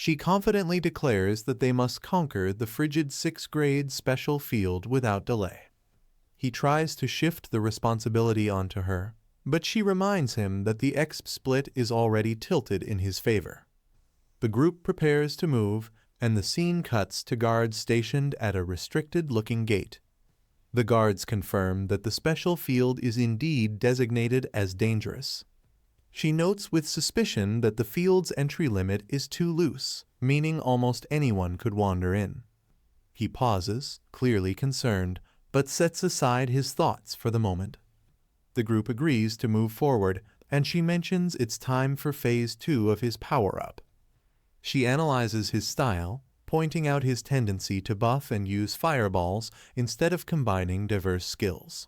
She confidently declares that they must conquer the frigid 6th grade special field without delay. He tries to shift the responsibility onto her, but she reminds him that the exp split is already tilted in his favor. The group prepares to move, and the scene cuts to guards stationed at a restricted-looking gate. The guards confirm that the special field is indeed designated as dangerous. She notes with suspicion that the field's entry limit is too loose, meaning almost anyone could wander in. He pauses, clearly concerned, but sets aside his thoughts for the moment. The group agrees to move forward, and she mentions it's time for Phase 2 of his power-up. She analyzes his style, pointing out his tendency to buff and use fireballs instead of combining diverse skills.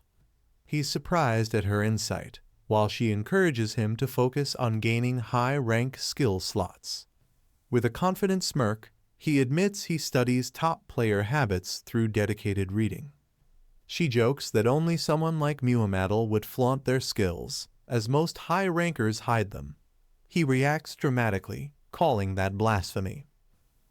He's surprised at her insight, while she encourages him to focus on gaining high-rank skill slots. With a confident smirk, he admits he studies top player habits through dedicated reading. She jokes that only someone like Muhammad would flaunt their skills, as most high rankers hide them. He reacts dramatically, calling that blasphemy.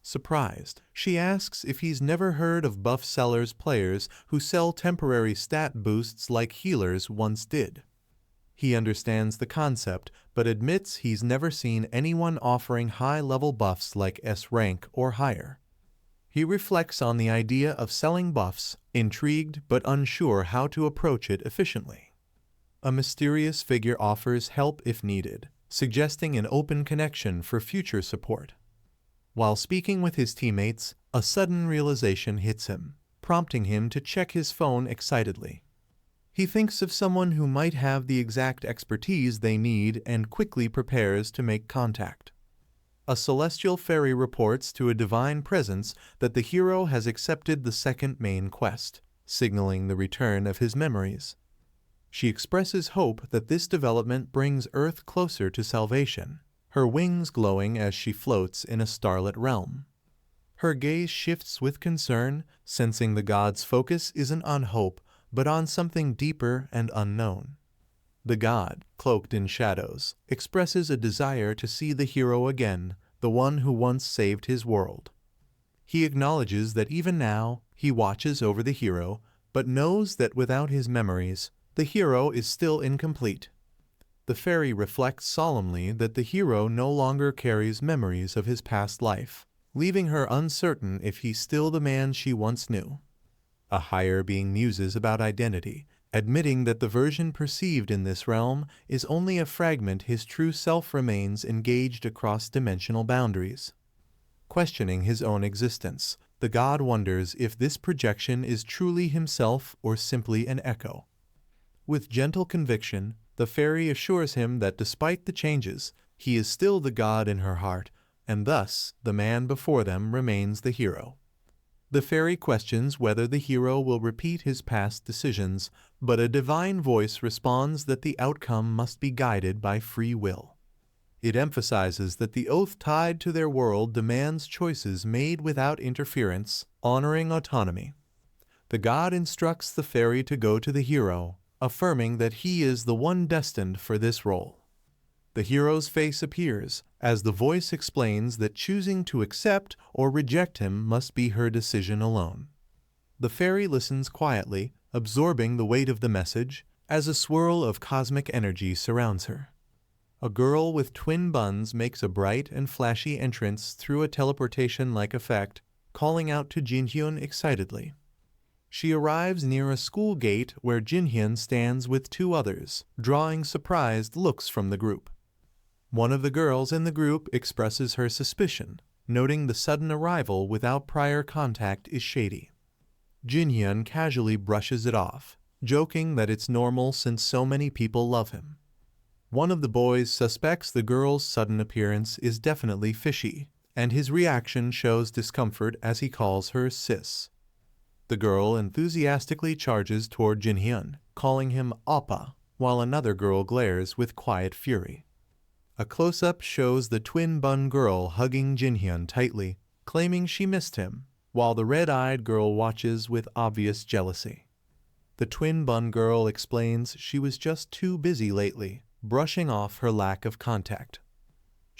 Surprised, she asks if he's never heard of buff sellers players who sell temporary stat boosts like healers once did. He understands the concept, but admits he's never seen anyone offering high-level buffs like S rank or higher. He reflects on the idea of selling buffs, intrigued but unsure how to approach it efficiently. A mysterious figure offers help if needed, suggesting an open connection for future support. While speaking with his teammates, a sudden realization hits him, prompting him to check his phone excitedly. He thinks of someone who might have the exact expertise they need and quickly prepares to make contact. A celestial fairy reports to a divine presence that the hero has accepted the second main quest, signaling the return of his memories. She expresses hope that this development brings Earth closer to salvation, her wings glowing as she floats in a starlit realm. Her gaze shifts with concern, sensing the god's focus isn't on hope, but on something deeper and unknown. The god, cloaked in shadows, expresses a desire to see the hero again, the one who once saved his world. He acknowledges that even now, he watches over the hero, but knows that without his memories, the hero is still incomplete. The fairy reflects solemnly that the hero no longer carries memories of his past life, leaving her uncertain if he's still the man she once knew. A higher being muses about identity, admitting that the version perceived in this realm is only a fragment his true self remains engaged across dimensional boundaries. Questioning his own existence, the god wonders if this projection is truly himself or simply an echo. With gentle conviction, the fairy assures him that despite the changes, he is still the god in her heart, and thus the man before them remains the hero. The fairy questions whether the hero will repeat his past decisions, but a divine voice responds that the outcome must be guided by free will. It emphasizes that the oath tied to their world demands choices made without interference, honoring autonomy. The god instructs the fairy to go to the hero, affirming that he is the one destined for this role. The hero's face appears, as the voice explains that choosing to accept or reject him must be her decision alone. The fairy listens quietly, absorbing the weight of the message, as a swirl of cosmic energy surrounds her. A girl with twin buns makes a bright and flashy entrance through a teleportation-like effect, calling out to Jinhyun excitedly. She arrives near a school gate where Jinhyun stands with two others, drawing surprised looks from the group. One of the girls in the group expresses her suspicion, noting the sudden arrival without prior contact is shady. Jinhyun casually brushes it off, joking that it's normal since so many people love him. One of the boys suspects the girl's sudden appearance is definitely fishy, and his reaction shows discomfort as he calls her sis. The girl enthusiastically charges toward Jinhyun, calling him Appa, while another girl glares with quiet fury. A close-up shows the twin-bun girl hugging Jinhyun tightly, claiming she missed him, while the red-eyed girl watches with obvious jealousy. The twin-bun girl explains she was just too busy lately, brushing off her lack of contact.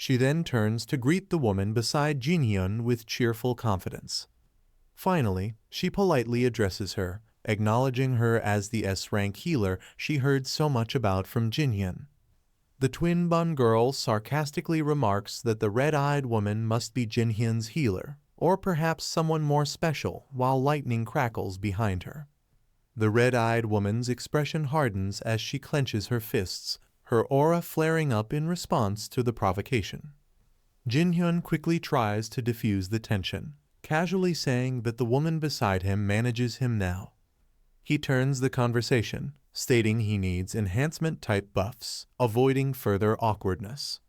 She then turns to greet the woman beside Jinhyun with cheerful confidence. Finally, she politely addresses her, acknowledging her as the S-rank healer she heard so much about from Jinhyun. The twin bun girl sarcastically remarks that the red-eyed woman must be Jinhyun's healer, or perhaps someone more special, while lightning crackles behind her. The red-eyed woman's expression hardens as she clenches her fists, her aura flaring up in response to the provocation. Jinhyun quickly tries to diffuse the tension, casually saying that the woman beside him manages him now. He turns the conversation, stating he needs enhancement-type buffs, avoiding further awkwardness.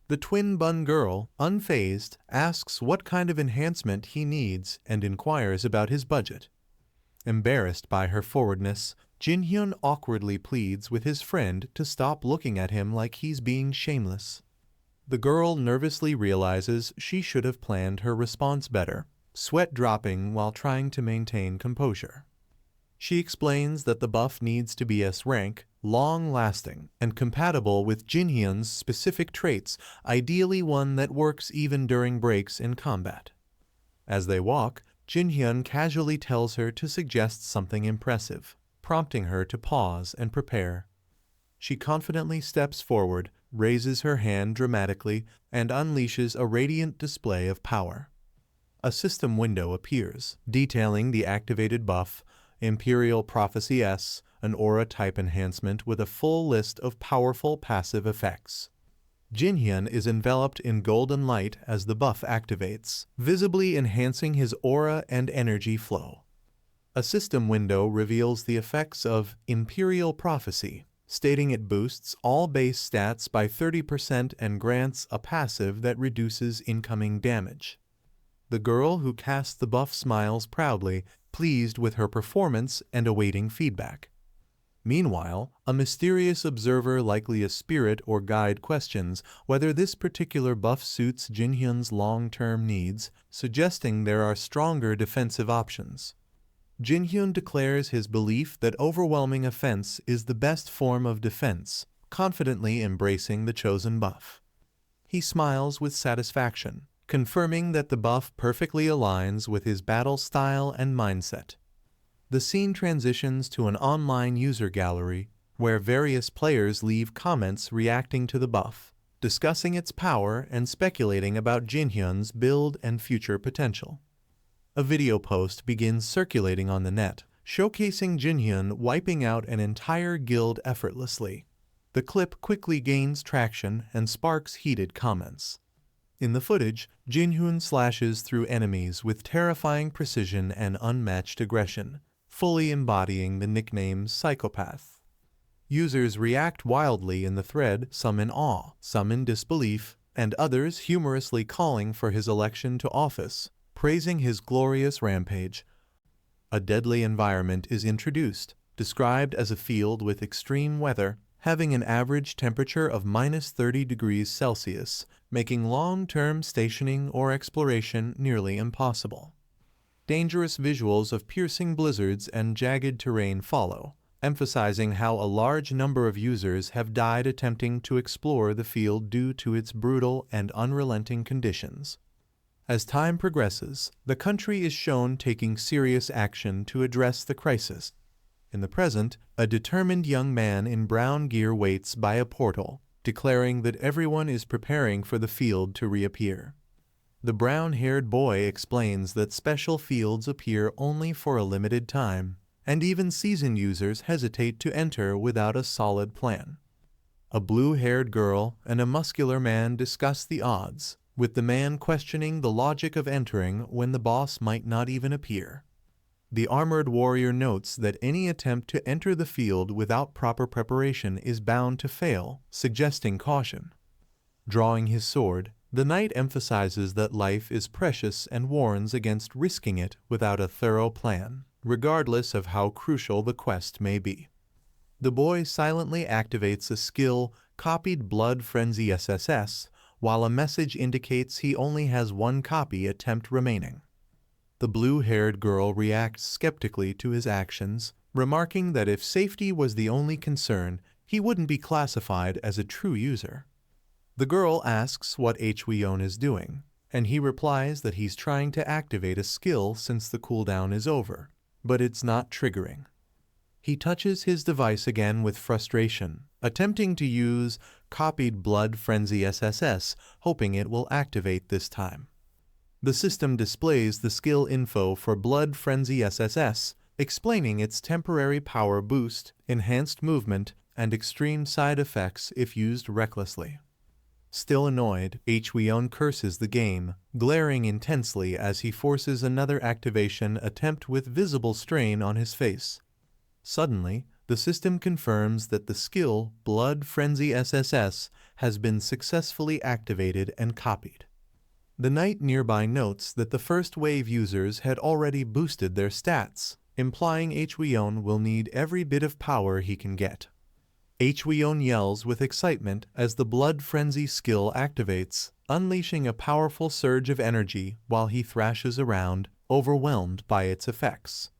The twin bun girl, unfazed, asks what kind of enhancement he needs and inquires about his budget. Embarrassed by her forwardness, Jinhyun awkwardly pleads with his friend to stop looking at him like he's being shameless. The girl nervously realizes she should have planned her response better, sweat dropping while trying to maintain composure. She explains that the buff needs to be S-rank, long-lasting, and compatible with Jinhyun's specific traits, ideally one that works even during breaks in combat. As they walk, Jinhyun casually tells her to suggest something impressive, prompting her to pause and prepare. She confidently steps forward, raises her hand dramatically, and unleashes a radiant display of power. A system window appears, detailing the activated buff, Imperial Prophecy S, an aura-type enhancement with a full list of powerful passive effects. Jinhyun is enveloped in golden light as the buff activates, visibly enhancing his aura and energy flow. A system window reveals the effects of Imperial Prophecy, stating it boosts all base stats by 30% and grants a passive that reduces incoming damage. The girl who casts the buff smiles proudly, pleased with her performance and awaiting feedback. Meanwhile, a mysterious observer, likely a spirit or guide, questions whether this particular buff suits Jinhyun's long-term needs, suggesting there are stronger defensive options. Jinhyun declares his belief that overwhelming offense is the best form of defense, confidently embracing the chosen buff. He smiles with satisfaction, confirming that the buff perfectly aligns with his battle style and mindset. The scene transitions to an online user gallery, where various players leave comments reacting to the buff, discussing its power and speculating about Jinhyun's build and future potential. A video post begins circulating on the net, showcasing Jinhyun wiping out an entire guild effortlessly. The clip quickly gains traction and sparks heated comments. In the footage, Jinhyun slashes through enemies with terrifying precision and unmatched aggression, fully embodying the nickname Psychopath. Users react wildly in the thread, some in awe, some in disbelief, and others humorously calling for his election to office, praising his glorious rampage. A deadly environment is introduced, described as a field with extreme weather, having an average temperature of -30 degrees Celsius, making long-term stationing or exploration nearly impossible. Dangerous visuals of piercing blizzards and jagged terrain follow, emphasizing how a large number of users have died attempting to explore the field due to its brutal and unrelenting conditions. As time progresses, the country is shown taking serious action to address the crisis. In the present, a determined young man in brown gear waits by a portal, declaring that everyone is preparing for the field to reappear. The brown-haired boy explains that special fields appear only for a limited time, and even seasoned users hesitate to enter without a solid plan. A blue-haired girl and a muscular man discuss the odds, with the man questioning the logic of entering when the boss might not even appear. The armored warrior notes that any attempt to enter the field without proper preparation is bound to fail, suggesting caution. Drawing his sword, the knight emphasizes that life is precious and warns against risking it without a thorough plan, regardless of how crucial the quest may be. The boy silently activates a skill, copied Blood Frenzy SSS, while a message indicates he only has one copy attempt remaining. The blue-haired girl reacts skeptically to his actions, remarking that if safety was the only concern, he wouldn't be classified as a true user. The girl asks what Hweon is doing, and he replies that he's trying to activate a skill since the cooldown is over, but it's not triggering. He touches his device again with frustration, attempting to use copied Blood Frenzy SSS, hoping it will activate this time. The system displays the skill info for Blood Frenzy SSS, explaining its temporary power boost, enhanced movement, and extreme side effects if used recklessly. Still annoyed, Hweon curses the game, glaring intensely as he forces another activation attempt with visible strain on his face. Suddenly, the system confirms that the skill Blood Frenzy SSS has been successfully activated and copied. The knight nearby notes that the first wave users had already boosted their stats, implying Hweon will need every bit of power he can get. Hweon yells with excitement as the Blood Frenzy skill activates, unleashing a powerful surge of energy while he thrashes around, overwhelmed by its effects.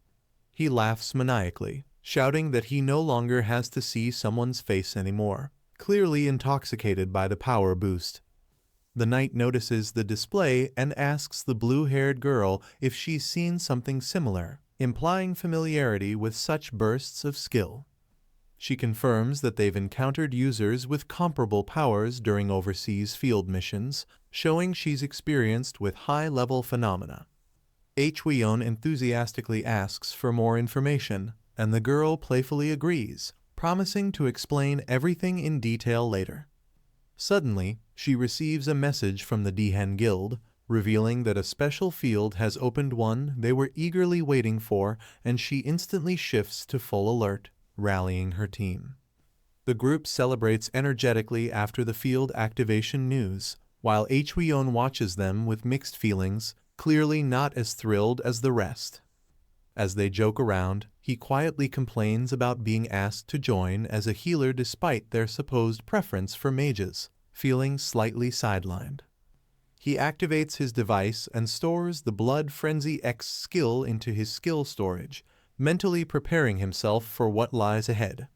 He laughs maniacally, shouting that he no longer has to see someone's face anymore, clearly intoxicated by the power boost. The knight notices the display and asks the blue-haired girl if she's seen something similar, implying familiarity with such bursts of skill. She confirms that they've encountered users with comparable powers during overseas field missions, showing she's experienced with high-level phenomena. Hweon enthusiastically asks for more information, and the girl playfully agrees, promising to explain everything in detail later. Suddenly, she receives a message from the Dihen Guild, revealing that a special field has opened, one they were eagerly waiting for, and she instantly shifts to full alert, rallying her team. The group celebrates energetically after the field activation news, while Hweon watches them with mixed feelings, clearly not as thrilled as the rest. As they joke around, he quietly complains about being asked to join as a healer despite their supposed preference for mages, feeling slightly sidelined. He activates his device and stores the Blood Frenzy X skill into his skill storage, mentally preparing himself for what lies ahead.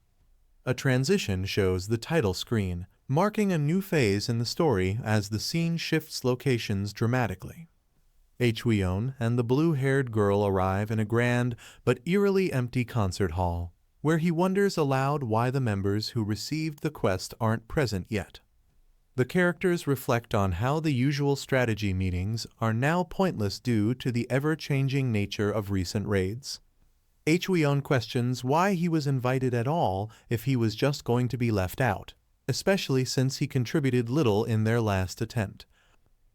A transition shows the title screen, marking a new phase in the story as the scene shifts locations dramatically. Hweon and the blue-haired girl arrive in a grand but eerily empty concert hall, where he wonders aloud why the members who received the quest aren't present yet. The characters reflect on how the usual strategy meetings are now pointless due to the ever-changing nature of recent raids. Hweon questions why he was invited at all if he was just going to be left out, especially since he contributed little in their last attempt.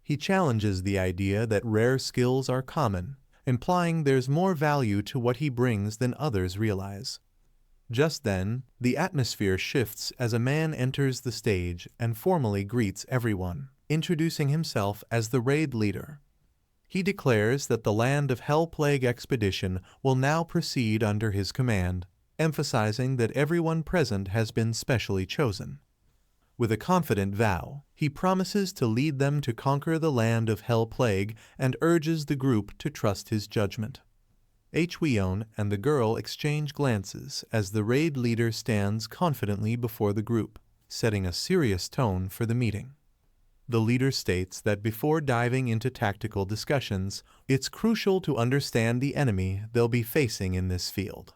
He challenges the idea that rare skills are common, implying there's more value to what he brings than others realize. Just then, the atmosphere shifts as a man enters the stage and formally greets everyone, introducing himself as the raid leader. He declares that the Land of Hell Plague expedition will now proceed under his command, emphasizing that everyone present has been specially chosen. With a confident vow, he promises to lead them to conquer the Land of Hell Plague and urges the group to trust his judgment. Hweon and the girl exchange glances as the raid leader stands confidently before the group, setting a serious tone for the meeting. The leader states that before diving into tactical discussions, it's crucial to understand the enemy they'll be facing in this field.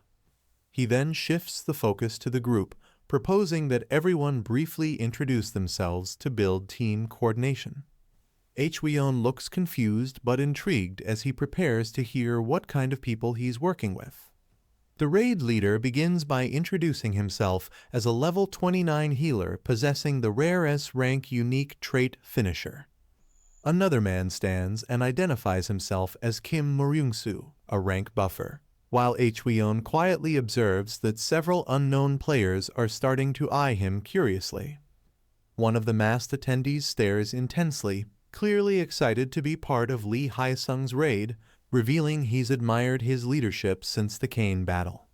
He then shifts the focus to the group, proposing that everyone briefly introduce themselves to build team coordination. Hweon looks confused but intrigued as he prepares to hear what kind of people he's working with. The raid leader begins by introducing himself as a level 29 healer possessing the rare S-rank unique trait Finisher. Another man stands and identifies himself as Kim Moryungsu, a rank buffer, while Hweon quietly observes that several unknown players are starting to eye him curiously. One of the masked attendees stares intensely, clearly excited to be part of Lee Haesung's raid, revealing he's admired his leadership since the Kane battle.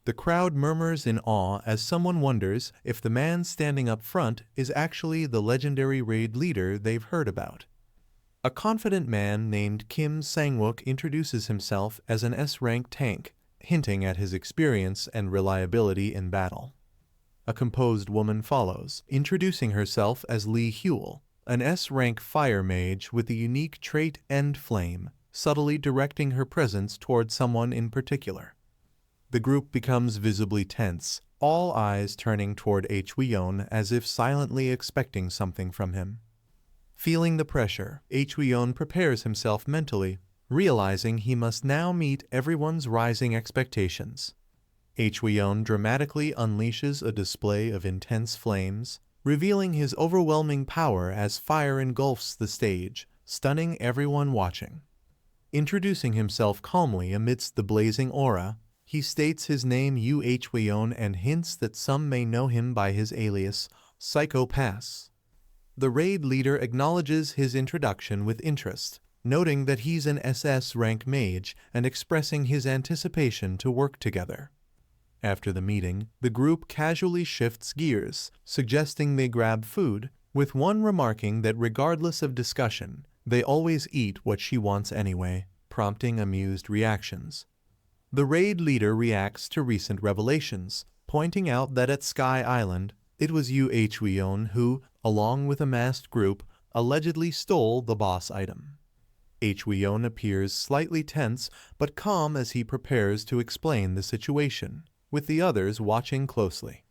The crowd murmurs in awe as someone wonders if the man standing up front is actually the legendary raid leader they've heard about. A confident man named Kim Sang-wook introduces himself as an S-rank tank, hinting at his experience and reliability in battle. A composed woman follows, introducing herself as Lee Huel, an S-rank fire mage with the unique trait End Flame, subtly directing her presence toward someone in particular. The group becomes visibly tense, all eyes turning toward Hweon as if silently expecting something from him. Feeling the pressure, Hweon prepares himself mentally, realizing he must now meet everyone's rising expectations. Hweon dramatically unleashes a display of intense flames, revealing his overwhelming power as fire engulfs the stage, stunning everyone watching. Introducing himself calmly amidst the blazing aura, he states his name Hweon and hints that some may know him by his alias, Psychopass. The raid leader acknowledges his introduction with interest, noting that he's an SS rank mage and expressing his anticipation to work together. After the meeting, the group casually shifts gears, suggesting they grab food, with one remarking that regardless of discussion, they always eat what she wants anyway, prompting amused reactions. The raid leader reacts to recent revelations, pointing out that at Sky Island, it was Hweon who, along with a masked group, allegedly stole the boss item. Hweon appears slightly tense but calm as he prepares to explain the situation, with the others watching closely.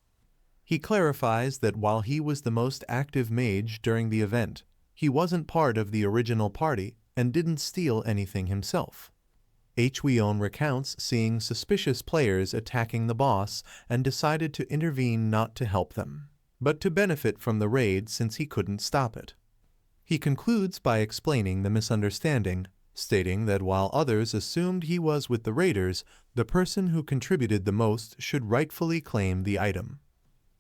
He clarifies that while he was the most active mage during the event, he wasn't part of the original party and didn't steal anything himself. Hweon recounts seeing suspicious players attacking the boss and decided to intervene not to help them, but to benefit from the raid since he couldn't stop it. He concludes by explaining the misunderstanding, stating that while others assumed he was with the raiders, the person who contributed the most should rightfully claim the item.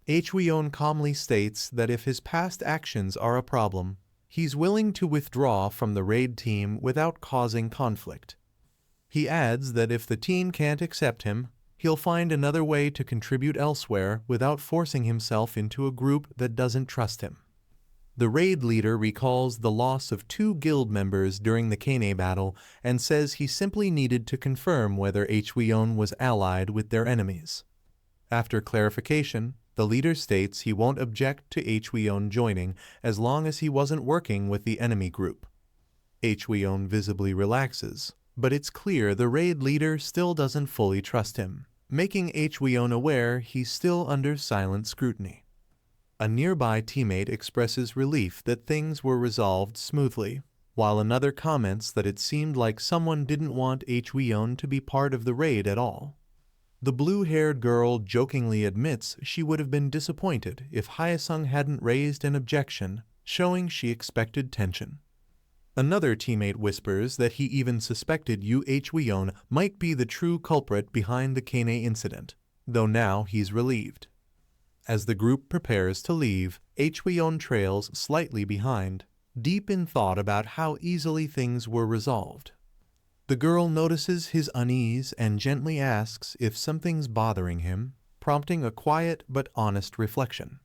Hweon calmly states that if his past actions are a problem, he's willing to withdraw from the raid team without causing conflict. He adds that if the team can't accept him, he'll find another way to contribute elsewhere without forcing himself into a group that doesn't trust him. The raid leader recalls the loss of 2 guild members during the Kane battle and says he simply needed to confirm whether Hweon was allied with their enemies. After clarification, the leader states he won't object to Hweon joining as long as he wasn't working with the enemy group. Hweon visibly relaxes, but it's clear the raid leader still doesn't fully trust him, making Hweon aware he's still under silent scrutiny. A nearby teammate expresses relief that things were resolved smoothly, while another comments that it seemed like someone didn't want Hweon to be part of the raid at all. The blue-haired girl jokingly admits she would have been disappointed if Hyesung hadn't raised an objection, showing she expected tension. Another teammate whispers that he even suspected Hweon might be the true culprit behind the Kane incident, though now he's relieved. As the group prepares to leave, Hweon trails slightly behind, deep in thought about how easily things were resolved. The girl notices his unease and gently asks if something's bothering him, prompting a quiet but honest reflection.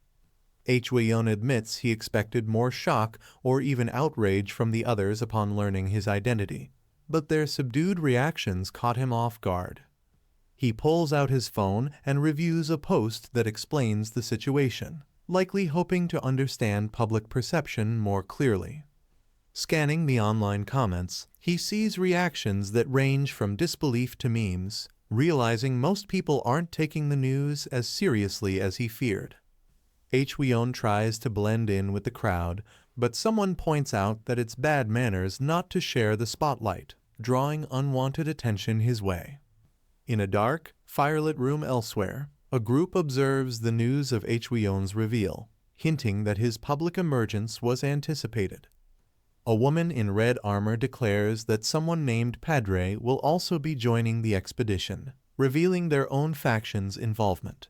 Hweon admits he expected more shock or even outrage from the others upon learning his identity, but their subdued reactions caught him off guard. He pulls out his phone and reviews a post that explains the situation, likely hoping to understand public perception more clearly. Scanning the online comments, he sees reactions that range from disbelief to memes, realizing most people aren't taking the news as seriously as he feared. Hweon tries to blend in with the crowd, but someone points out that it's bad manners not to share the spotlight, drawing unwanted attention his way. In a dark, firelit room elsewhere, a group observes the news of Hweon's reveal, hinting that his public emergence was anticipated. A woman in red armor declares that someone named Padre will also be joining the expedition, revealing their own faction's involvement.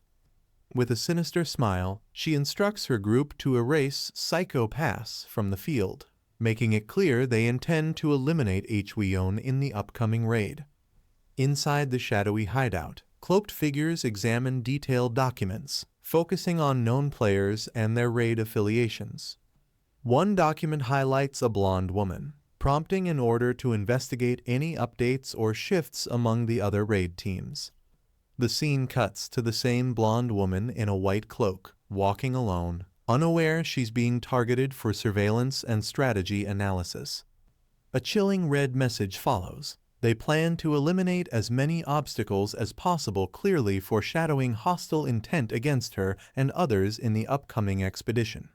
With a sinister smile, she instructs her group to erase Psychopass from the field, making it clear they intend to eliminate Hweon in the upcoming raid. Inside the shadowy hideout, cloaked figures examine detailed documents, focusing on known players and their raid affiliations. One document highlights a blonde woman, prompting an order to investigate any updates or shifts among the other raid teams. The scene cuts to the same blonde woman in a white cloak, walking alone, unaware she's being targeted for surveillance and strategy analysis. A chilling red message follows. They plan to eliminate as many obstacles as possible, clearly foreshadowing hostile intent against her and others in the upcoming expedition.